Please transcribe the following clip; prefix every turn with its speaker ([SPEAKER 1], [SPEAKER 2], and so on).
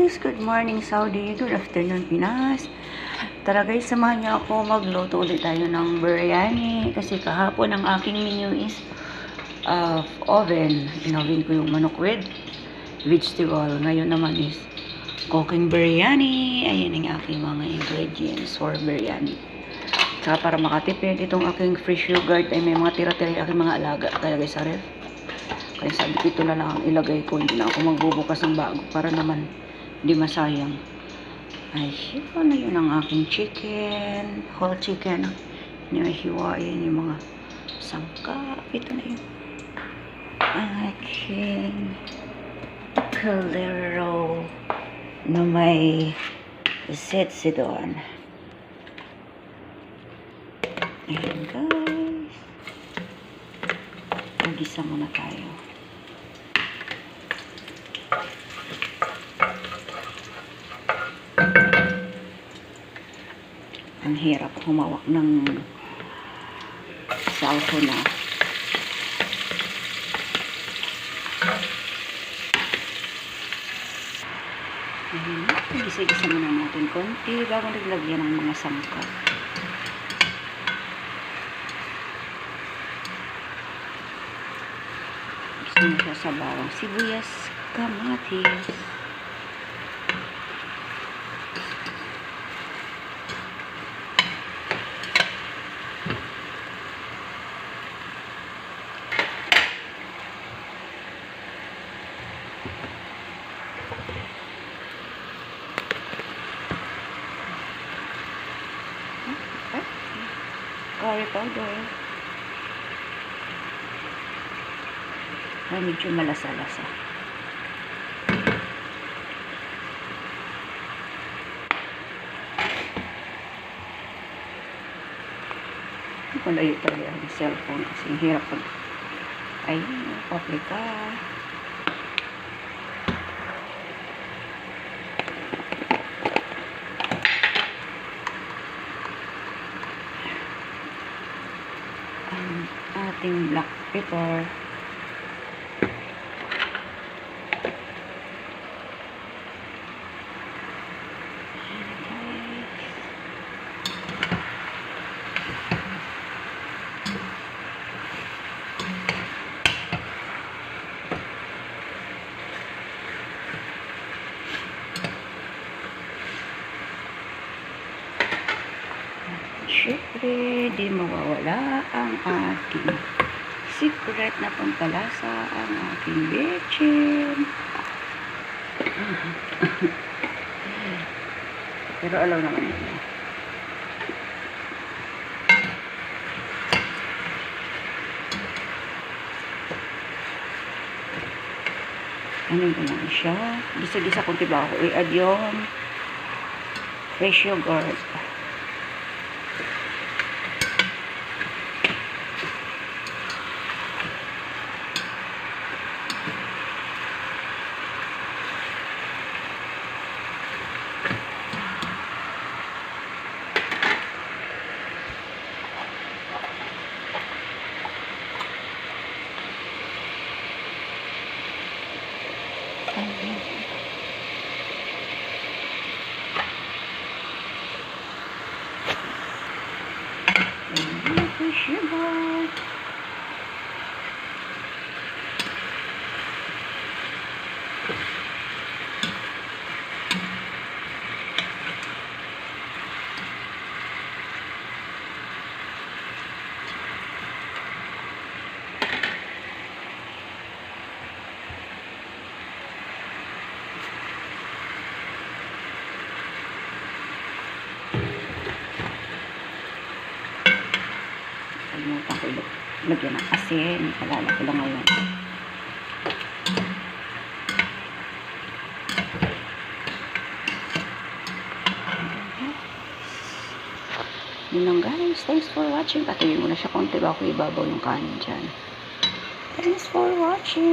[SPEAKER 1] guys! Good morning Saudi, good afternoon Pinas. Tara guys, samahan niyo ako magluto ulit tayo ng biryani. Kasi kahapon ang aking menu is oven. In-oven ko yung manok with vegetable. Ngayon naman is cooking biryani. Ayan ang aking mga ingredients for biryani. Saka para makatipid, itong aking fresh yogurt ay may mga tira-tira yung aking mga alaga. Kaya guys, sa ref. Kaya sabi ko ito na lang ang ilagay ko. Hindi na ako magbubukas ng bago para naman hindi masayang. Ay, ito na yun ang aking chicken. Whole chicken. Hiwain yung mga sangkap. Ito na yun. Aking kalero na may setsi doon. Ayan guys. Magisa muna tayo. Ang hirap humawak ng cellphone na. Gisa-gisa muna natin konti bago naglagyan ng mga sangkap. Gusto mo siya sa bawang sibuyas, kamatis. Curry powder. Medyo malasa-lasa. Malayo tayo ang cellphone kasi hirap pag ay paprika. Ang ating black pepper. Siyempre, di mawawala ang ating secret na pampalasa, ang aking bechin. Pero alam naman yun. Ano yun lang siya? Gisa-gisa kung diba ako i-add yung fresh yogurt. Sugar. Kalimutan ko lagyan ng asin. Alala ko lang ngayon. Yun lang guys. Thanks for watching. Patuloy mo na siya konti bago ibabaw yung kanin dyan. Thanks for watching.